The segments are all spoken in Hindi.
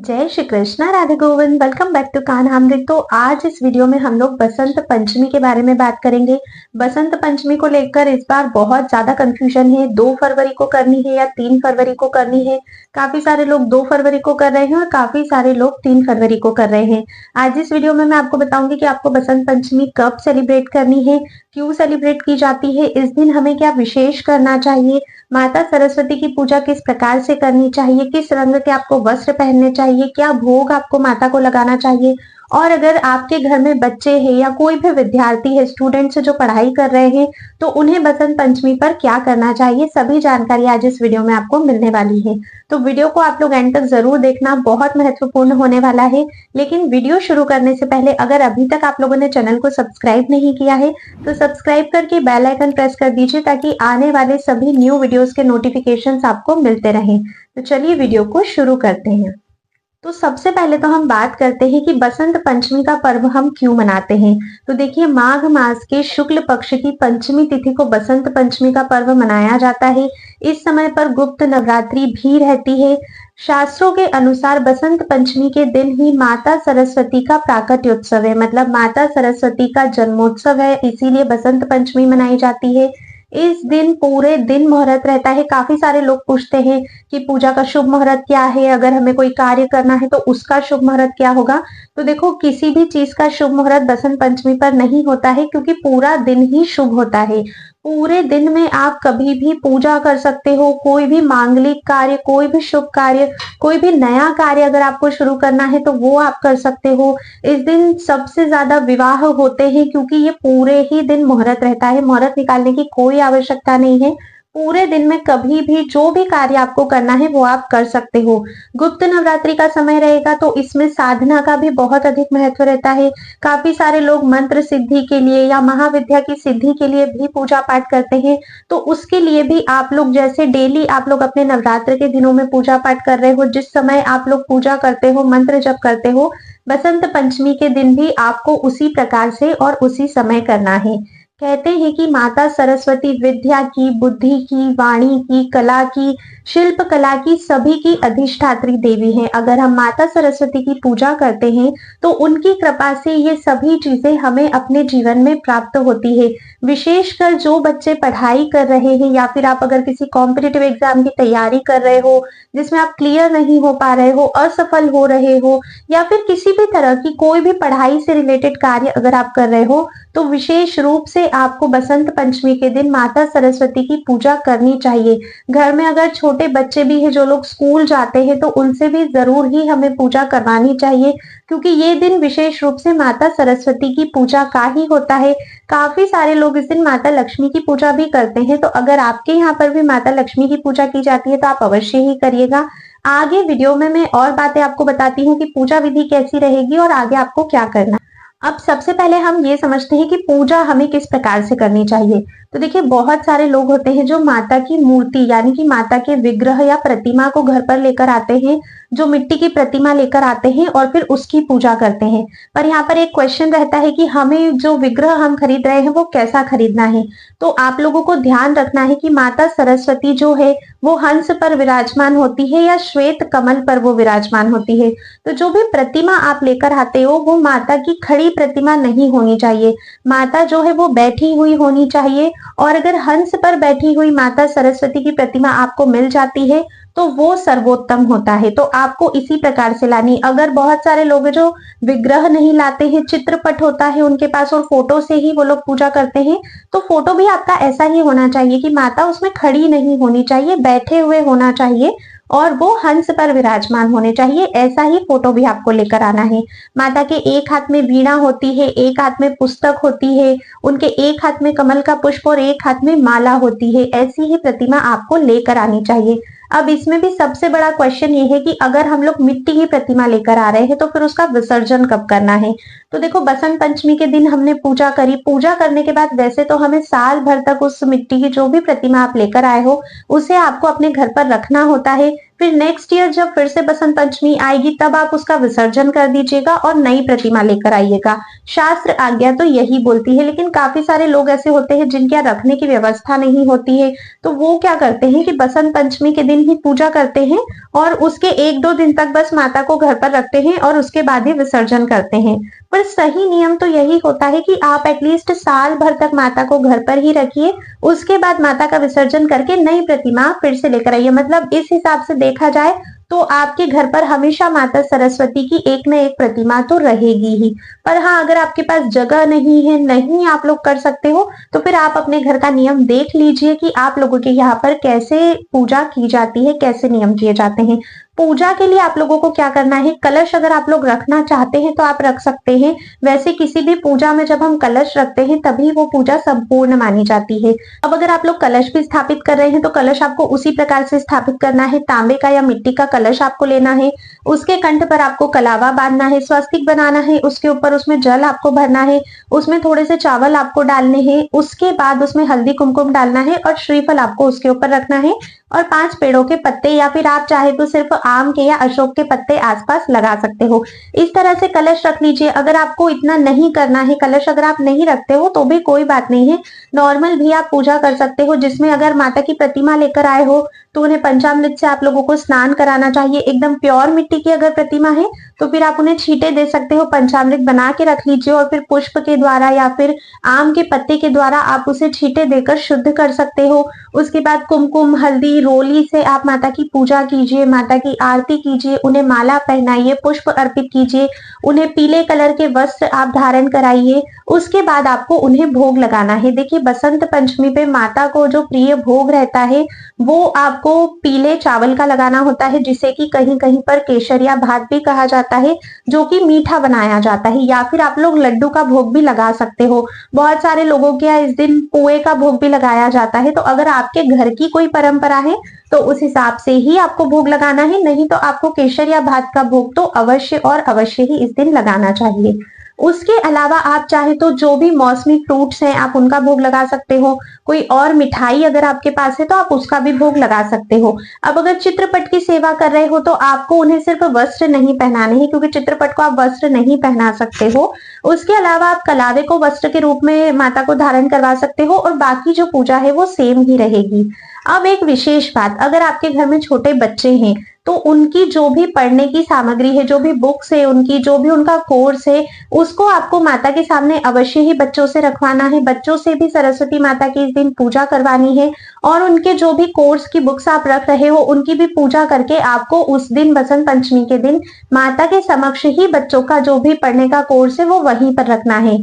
जय Shri Krishna, Radhe Govind. Welcome back to Kanhamrit. तो आज इस वीडियो में हम लोग बसंत पंचमी के बारे में बात करेंगे। बसंत पंचमी को लेकर इस बार बहुत ज्यादा कंफ्यूजन है। 2 फरवरी को करनी है या 3 फरवरी को करनी है। काफी सारे लोग 2 फरवरी को कर रहे हैं और काफी सारे लोग 3 फरवरी को कर रहे हैं। आज इस वीडियो में मैं आपको बताऊंगी कि आपको बसंत पंचमी कब सेलिब्रेट करनी है, क्यों सेलिब्रेट की जाती है, इस दिन हमें क्या विशेष करना चाहिए, माता सरस्वती की पूजा किस प्रकार से करनी चाहिए, किस रंग के आपको वस्त्र पहनने चाहिए, क्या भोग आपको माता को लगाना चाहिए, और अगर आपके घर में बच्चे हैं या कोई भी विद्यार्थी है, स्टूडेंट्स जो पढ़ाई कर रहे हैं, तो उन्हें बसंत पंचमी पर क्या करना चाहिए, सभी जानकारी आज इस वीडियो में आपको मिलने वाली है। तो वीडियो को आप लोग एंड तक जरूर देखना, बहुत महत्वपूर्ण होने वाला है। लेकिन वीडियो शुरू करने से पहले अगर अभी तक आप लोगों ने चैनल को सब्सक्राइब नहीं किया है तो सब्सक्राइब करके बेल आइकन प्रेस कर दीजिए ताकि आने वाले सभी न्यू वीडियोस के नोटिफिकेशंस आपको मिलते रहें। तो चलिए वीडियो को शुरू करते हैं। तो सबसे पहले तो हम बात करते हैं कि बसंत पंचमी का पर्व हम क्यों मनाते हैं। तो देखिए, माघ मास के शुक्ल पक्ष की पंचमी तिथि को बसंत पंचमी का पर्व मनाया जाता है। इस समय पर गुप्त नवरात्रि भी रहती है। शास्त्रों के अनुसार बसंत पंचमी के दिन ही माता सरस्वती का प्राकट्योत्सव है, मतलब माता सरस्वती का जन्मोत्सव है, इसीलिए बसंत पंचमी मनाई जाती है। इस दिन पूरे दिन मुहूर्त रहता है। काफी सारे लोग पूछते हैं कि पूजा का शुभ मुहूर्त क्या है, अगर हमें कोई कार्य करना है तो उसका शुभ मुहूर्त क्या होगा। तो देखो, किसी भी चीज का शुभ मुहूर्त बसंत पंचमी पर नहीं होता है, क्योंकि पूरा दिन ही शुभ होता है। पूरे दिन में आप कभी भी पूजा कर सकते हो, कोई भी मांगलिक कार्य, कोई भी शुभ कार्य, कोई भी नया कार्य अगर आपको शुरू करना है तो वो आप कर सकते हो। इस दिन सबसे ज्यादा विवाह होते हैं, क्योंकि ये पूरे ही दिन मुहूर्त रहता है। मुहूर्त निकालने की कोई आवश्यकता नहीं है। पूरे दिन में कभी भी जो भी कार्य आपको करना है वो आप कर सकते हो। गुप्त नवरात्रि का समय रहेगा तो इसमें साधना का भी बहुत अधिक महत्व रहता है। काफी सारे लोग मंत्र सिद्धि के लिए या महाविद्या की सिद्धि के लिए भी पूजा पाठ करते हैं। तो उसके लिए भी आप लोग, जैसे डेली आप लोग अपने नवरात्र के दिनों में पूजा पाठ कर रहे हो, जिस समय आप लोग पूजा करते हो, मंत्र जप करते हो, बसंत पंचमी के दिन भी आपको उसी प्रकार से और उसी समय करना है। कहते हैं कि माता सरस्वती विद्या की, बुद्धि की, वाणी की, कला की, शिल्प कला की, सभी की अधिष्ठात्री देवी है। अगर हम माता सरस्वती की पूजा करते हैं तो उनकी कृपा से ये सभी चीजें हमें अपने जीवन में प्राप्त होती है। विशेषकर जो बच्चे पढ़ाई कर रहे हैं या फिर आप अगर किसी कॉम्पिटिटिव एग्जाम की तैयारी कर रहे हो जिसमें आप क्लियर नहीं हो पा रहे हो, असफल हो रहे हो, या फिर किसी भी तरह की कोई भी पढ़ाई से रिलेटेड कार्य अगर आप कर रहे हो, तो विशेष रूप से आपको बसंत पंचमी के दिन माता सरस्वती की पूजा करनी चाहिए। घर में अगर छोटे बच्चे भी हैं जो लोग स्कूल जाते हैं तो उनसे भी जरूर ही हमें पूजा करवानी चाहिए, क्योंकि ये दिन विशेष रूप से माता सरस्वती की पूजा का ही होता है। काफी सारे लोग इस दिन माता लक्ष्मी की पूजा भी करते हैं। तो अगर आपके यहाँ पर भी माता लक्ष्मी की पूजा की जाती है तो आप अवश्य ही करिएगा। आगे वीडियो में मैं और बातें आपको बताती हूँ कि पूजा विधि कैसी रहेगी और आगे आपको क्या करना है। अब सबसे पहले हम ये समझते हैं कि पूजा हमें किस प्रकार से करनी चाहिए। तो देखिए, बहुत सारे लोग होते हैं जो माता की मूर्ति यानी कि माता के विग्रह या प्रतिमा को घर पर लेकर आते हैं, जो मिट्टी की प्रतिमा लेकर आते हैं और फिर उसकी पूजा करते हैं। पर यहाँ पर एक क्वेश्चन रहता है कि हमें जो विग्रह हम खरीद रहे हैं वो कैसा खरीदना है। तो आप लोगों को ध्यान रखना है कि माता सरस्वती जो है वो हंस पर विराजमान होती है या श्वेत कमल पर वो विराजमान होती है। तो जो भी प्रतिमा आप लेकर आते हो वो माता की खड़ी प्रतिमा नहीं होनी चाहिए। माता जो है वो बैठी हुई होनी चाहिए। और अगर हंस पर बैठी हुई माता सरस्वती की प्रतिमा आपको मिल जाती है तो वो सर्वोत्तम होता है। तो आपको इसी प्रकार से लानी। अगर बहुत सारे लोग जो विग्रह नहीं लाते हैं, चित्रपट होता है उनके पास और फोटो से ही वो लोग पूजा करते हैं, तो फोटो भी आपका ऐसा ही होना चाहिए कि माता उसमें खड़ी नहीं होनी चाहिए, बैठे हुए होना चाहिए और वो हंस पर विराजमान होने चाहिए। ऐसा ही फोटो भी आपको लेकर आना है। माता के एक हाथ में वीणा होती है, एक हाथ में पुस्तक होती है, उनके एक हाथ में कमल का पुष्प और एक हाथ में माला होती है। ऐसी ही प्रतिमा आपको लेकर आनी चाहिए। अब इसमें भी सबसे बड़ा क्वेश्चन ये है कि अगर हम लोग मिट्टी की प्रतिमा लेकर आ रहे हैं तो फिर उसका विसर्जन कब करना है। तो देखो, बसंत पंचमी के दिन हमने पूजा करी, पूजा करने के बाद वैसे तो हमें साल भर तक उस मिट्टी की जो भी प्रतिमा आप लेकर आए हो उसे आपको अपने घर पर रखना होता है। फिर नेक्स्ट ईयर जब फिर से बसंत पंचमी आएगी तब आप उसका विसर्जन कर दीजिएगा और नई प्रतिमा लेकर आइएगा। शास्त्र आज्ञा तो यही बोलती है, लेकिन काफी सारे लोग ऐसे होते हैं जिनके यहाँ रखने की व्यवस्था नहीं होती है, तो वो क्या करते हैं कि बसंत पंचमी के दिन ही पूजा करते हैं और उसके 1-2 दिन तक बस माता को घर पर रखते हैं और उसके बाद ही विसर्जन करते हैं। पर सही नियम तो यही होता है कि आप एटलीस्ट साल भर तक माता को घर पर ही रखिए, उसके बाद माता का विसर्जन करके नई प्रतिमा फिर से लेकर आइए। मतलब इस हिसाब से देखा जाए तो आपके घर पर हमेशा माता सरस्वती की एक न एक प्रतिमा तो रहेगी ही। पर हाँ, अगर आपके पास जगह नहीं है, नहीं आप लोग कर सकते हो, तो फिर आप अपने घर का नियम देख लीजिए कि आप लोगों के यहाँ पर कैसे पूजा की जाती है, कैसे नियम किए जाते हैं। पूजा के लिए आप लोगों को क्या करना है, कलश अगर आप लोग रखना चाहते हैं तो आप रख सकते हैं। वैसे किसी भी पूजा में जब हम कलश रखते हैं तभी वो पूजा संपूर्ण मानी जाती है। अब अगर आप लोग कलश भी स्थापित कर रहे हैं तो कलश आपको उसी प्रकार से स्थापित करना है। तांबे का या मिट्टी का कलश आपको लेना है, उसके कंठ पर आपको कलावा बांधना है, स्वस्तिक बनाना है, उसके ऊपर उसमें जल आपको भरना है, उसमें थोड़े से चावल आपको डालने हैं, उसके बाद उसमें हल्दी कुमकुम डालना है और श्रीफल आपको उसके ऊपर रखना है और 5 पेड़ों के पत्ते या फिर आप चाहे तो सिर्फ आम के या अशोक के पत्ते आसपास लगा सकते हो। इस तरह से कलश रख लीजिए। अगर आपको इतना नहीं करना है, कलश अगर आप नहीं रखते हो तो भी कोई बात नहीं है, नॉर्मल भी आप पूजा कर सकते हो, जिसमें अगर माता की प्रतिमा लेकर आए हो तो उन्हें पंचामृत से आप लोगों को स्नान कराना चाहिए। एकदम प्योर मिट्टी की अगर प्रतिमा है तो फिर आप उन्हें छींटे दे सकते हो, पंचामृत बना के रख लीजिए और फिर पुष्प के द्वारा या फिर आम के पत्ते के द्वारा आप उसे छींटे देकर शुद्ध कर सकते हो। उसके बाद कुमकुम, हल्दी, रोली से आप माता की पूजा कीजिए, माता की आरती कीजिए, उन्हें माला पहनाइए, पुष्प अर्पित कीजिए, उन्हें पीले कलर के वस्त्र आप धारण कराइए। उसके बाद आपको उन्हें भोग लगाना है। देखिए, बसंत पंचमी पे माता को जो प्रिय भोग रहता है वो आपको पीले चावल का लगाना होता है, जिसे कि कहीं कहीं पर केसरिया भात भी कहा जाता है, जो कि मीठा बनाया जाता है। या फिर आप लोग लड्डू का भोग भी लगा सकते हो। बहुत सारे लोगों के यहाँ इस दिन पोए का भोग भी लगाया जाता है। तो अगर आपके घर की कोई परंपरा है तो उस हिसाब से ही आपको भोग लगाना है, नहीं तो आपको केसरिया भात का भोग तो अवश्य और अवश्य ही इस दिन लगाना चाहिए। उसके अलावा आप चाहे तो जो भी मौसमी फ्रूट्स हैं आप उनका भोग लगा सकते हो। कोई और मिठाई अगर आपके पास है तो आप उसका भी भोग लगा सकते हो। अब अगर चित्रपट की सेवा कर रहे हो तो आपको उन्हें सिर्फ वस्त्र नहीं पहनाने हैं, क्योंकि चित्रपट को आप वस्त्र नहीं पहना सकते हो। उसके अलावा आप कलावे को वस्त्र के रूप में माता को धारण करवा सकते हो और बाकी जो पूजा है वो सेम ही रहेगी। अब एक विशेष बात, अगर आपके घर में छोटे बच्चे हैं तो उनकी जो भी पढ़ने की सामग्री है, जो भी बुक्स है, उनकी जो भी उनका कोर्स है, उसको आपको माता के सामने अवश्य ही बच्चों से रखवाना है। बच्चों से भी सरस्वती माता की इस दिन पूजा करवानी है और उनके जो भी कोर्स की बुक्स आप रख रहे हो उनकी भी पूजा करके आपको उस दिन बसंत पंचमी के दिन माता के समक्ष ही बच्चों का जो भी पढ़ने का कोर्स है वो वहीं पर रखना है।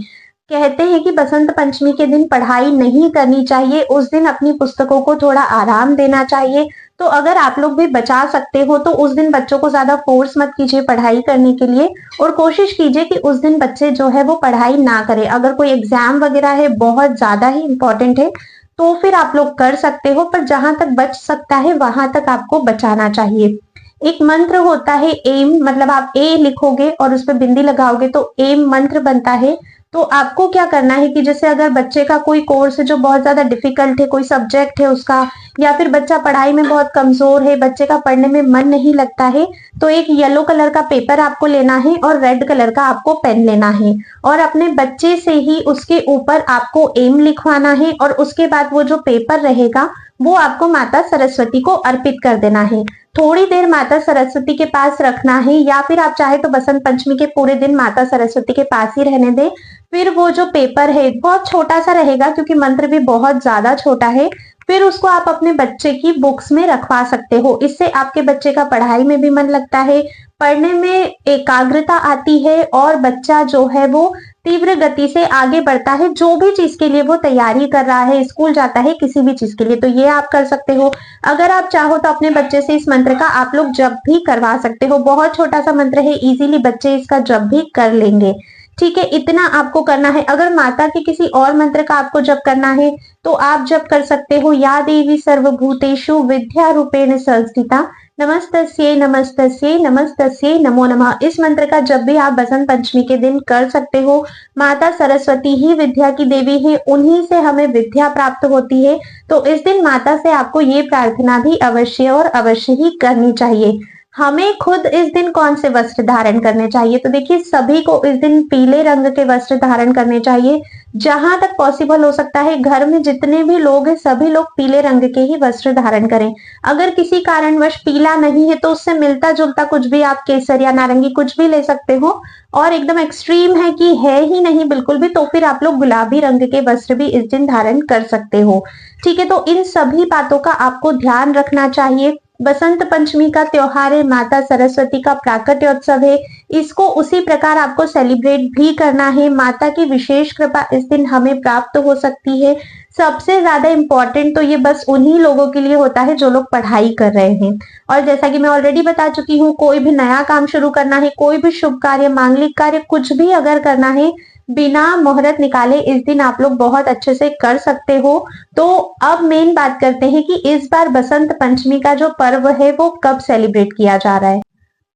कहते हैं कि बसंत पंचमी के दिन पढ़ाई नहीं करनी चाहिए, उस दिन अपनी पुस्तकों को थोड़ा आराम देना चाहिए। तो अगर आप लोग भी बचा सकते हो तो उस दिन बच्चों को ज्यादा फोर्स मत कीजिए पढ़ाई करने के लिए और कोशिश कीजिए कि उस दिन बच्चे जो है वो पढ़ाई ना करें। अगर कोई एग्जाम वगैरह है, बहुत ज्यादा ही इंपॉर्टेंट है, तो फिर आप लोग कर सकते हो, पर जहां तक बच सकता है वहां तक आपको बचाना चाहिए। एक मंत्र होता है एम, मतलब आप ए लिखोगे और उस पर बिंदी लगाओगे तो एम मंत्र बनता है। तो आपको क्या करना है कि जैसे अगर बच्चे का कोई कोर्स है जो बहुत ज्यादा डिफिकल्ट है, कोई सब्जेक्ट है उसका, या फिर बच्चा पढ़ाई में बहुत कमजोर है, बच्चे का पढ़ने में मन नहीं लगता है, तो एक येलो कलर का पेपर आपको लेना है और रेड कलर का आपको पेन लेना है और अपने बच्चे से ही उसके ऊपर आपको एम लिखवाना है और उसके बाद वो जो पेपर रहेगा वो आपको माता सरस्वती को अर्पित कर देना है। थोड़ी देर माता सरस्वती के पास रखना है या फिर आप चाहे तो बसंत पंचमी के पूरे दिन माता सरस्वती के पास ही रहने दें। फिर वो जो पेपर है बहुत छोटा सा रहेगा क्योंकि मंत्र भी बहुत ज्यादा छोटा है, फिर उसको आप अपने बच्चे की बुक्स में रखवा सकते हो। इससे आपके बच्चे का पढ़ाई में भी मन लगता है, पढ़ने में एकाग्रता आती है और बच्चा जो है वो तीव्र गति से आगे बढ़ता है, जो भी चीज के लिए वो तैयारी कर रहा है, स्कूल जाता है, किसी भी चीज के लिए। तो ये आप कर सकते हो। अगर आप चाहो तो अपने बच्चे से इस मंत्र का आप लोग जप भी करवा सकते हो। बहुत छोटा सा मंत्र है, इजीली बच्चे इसका जप भी कर लेंगे। ठीक है, इतना आपको करना है। अगर माता के किसी और मंत्र का आपको जप करना है तो आप जप कर सकते हो, या देवी सर्वभूतेषु विद्या रूपेण संस्थिता नमस्तस्यै नमस्तस्यै नमस्तस्यै नमो नमः। इस मंत्र का जब भी आप बसंत पंचमी के दिन कर सकते हो, माता सरस्वती ही विद्या की देवी है, उन्हीं से हमें विद्या प्राप्त होती है। तो इस दिन माता से आपको ये प्रार्थना भी अवश्य और अवश्य ही करनी चाहिए। हमें खुद इस दिन कौन से वस्त्र धारण करने चाहिए? तो देखिए, सभी को इस दिन पीले रंग के वस्त्र धारण करने चाहिए। जहां तक पॉसिबल हो सकता है, घर में जितने भी लोग हैं सभी लोग पीले रंग के ही वस्त्र धारण करें। अगर किसी कारणवश पीला नहीं है तो उससे मिलता जुलता कुछ भी आप केसर या नारंगी कुछ भी ले सकते हो। और एकदम एक्सट्रीम है कि है ही नहीं बिल्कुल भी, तो फिर आप लोग गुलाबी रंग के वस्त्र भी इस दिन धारण कर सकते हो। ठीक है, तो इन सभी बातों का आपको ध्यान रखना चाहिए। बसंत पंचमी का त्योहार है, माता सरस्वती का प्राकट्योत्सव है। इसको उसी प्रकार आपको सेलिब्रेट भी करना है। माता की विशेष कृपा इस दिन हमें प्राप्त हो सकती है। सबसे ज्यादा इंपॉर्टेंट तो ये बस उन्हीं लोगों के लिए होता है जो लोग पढ़ाई कर रहे हैं। और जैसा कि मैं ऑलरेडी बता चुकी हूँ, कोई भी नया काम शुरू करना है, कोई भी शुभ कार्य, मांगलिक कार्य कुछ भी अगर करना है, बिना मुहूर्त निकाले इस दिन आप लोग बहुत अच्छे से कर सकते हो। तो अब मेन बात करते हैं कि इस बार बसंत पंचमी का जो पर्व है वो कब सेलिब्रेट किया जा रहा है।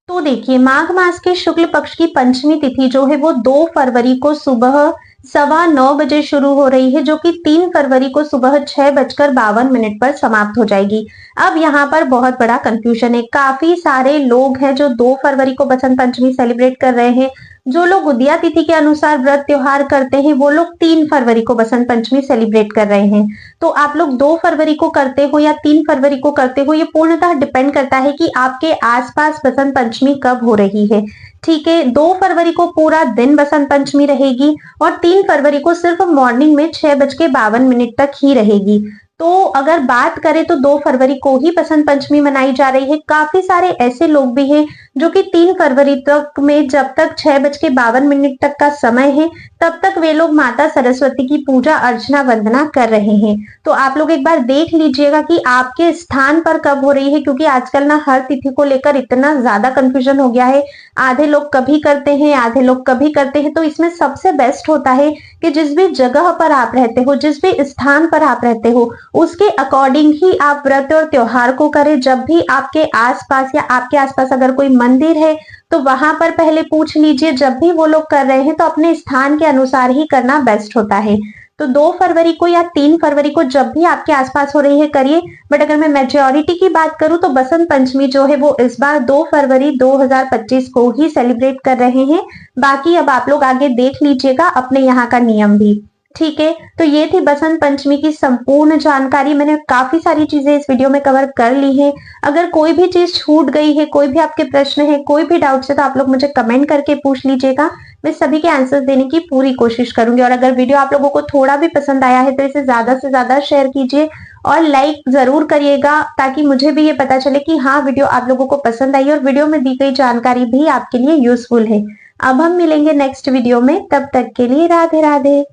तो देखिए, माघ मास के शुक्ल पक्ष की पंचमी तिथि जो है वो 2 फरवरी को सुबह 9:15 बजे शुरू हो रही है, जो कि 3 फरवरी को सुबह 6:52 पर समाप्त हो जाएगी। अब यहाँ पर बहुत बड़ा कंफ्यूजन है। काफी सारे लोग हैं जो 2 फरवरी को बसंत पंचमी सेलिब्रेट कर रहे हैं। जो लोग उदया तिथि के अनुसार व्रत त्योहार करते हैं वो लोग 3 फरवरी को बसंत पंचमी सेलिब्रेट कर रहे हैं। तो आप लोग 2 फरवरी को करते हो या 3 फरवरी को करते हो, ये पूर्णतः डिपेंड करता है कि आपके आसपास बसंत पंचमी कब हो रही है। ठीक है, 2 फरवरी को पूरा दिन बसंत पंचमी रहेगी और 3 फरवरी को सिर्फ मॉर्निंग में 6:52 तक ही रहेगी। तो अगर बात करें तो 2 फरवरी को ही बसंत पंचमी मनाई जा रही है। काफी सारे ऐसे लोग भी हैं जो कि 3 फरवरी तक में, जब तक 6:52 तक का समय है, तब तक वे लोग माता सरस्वती की पूजा अर्चना वंदना कर रहे हैं। तो आप लोग एक बार देख लीजिएगा कि आपके स्थान पर कब हो रही है, क्योंकि आजकल ना हर तिथि को लेकर इतना ज्यादा कंफ्यूजन हो गया है। आधे लोग कभी करते हैं, आधे लोग कभी करते हैं। तो इसमें सबसे बेस्ट होता है कि जिस भी जगह पर आप रहते हो, जिस भी स्थान पर आप रहते हो, उसके अकॉर्डिंग ही आप व्रत और त्योहार को करें। जब भी आपके आसपास या आपके आसपास अगर कोई मंदिर है तो वहां पर पहले पूछ लीजिए। जब भी वो लोग कर रहे हैं तो अपने स्थान के अनुसार ही करना बेस्ट होता है। तो 2 फरवरी को या 3 फरवरी को जब भी आपके आसपास हो रही है करिए। बट अगर मैं मेजॉरिटी की बात करूं तो बसंत पंचमी जो है वो इस बार 2 फरवरी 2025 को ही सेलिब्रेट कर रहे हैं। बाकी अब आप लोग आगे देख लीजिएगा अपने यहाँ का नियम भी। ठीक है, तो ये थी बसंत पंचमी की संपूर्ण जानकारी। मैंने काफी सारी चीजें इस वीडियो में कवर कर ली है। अगर कोई भी चीज छूट गई है, कोई भी आपके प्रश्न है, कोई भी डाउट्स है, तो आप लोग मुझे कमेंट करके पूछ लीजिएगा। मैं सभी के आंसर्स देने की पूरी कोशिश करूंगी। और अगर वीडियो आप लोगों को थोड़ा भी पसंद आया है तो इसे ज्यादा से ज्यादा शेयर कीजिए और लाइक जरूर करिएगा, ताकि मुझे भी ये पता चले कि हाँ, वीडियो आप लोगों को पसंद आई और वीडियो में दी गई जानकारी भी आपके लिए यूजफुल है। अब हम मिलेंगे नेक्स्ट वीडियो में, तब तक के लिए राधे राधे।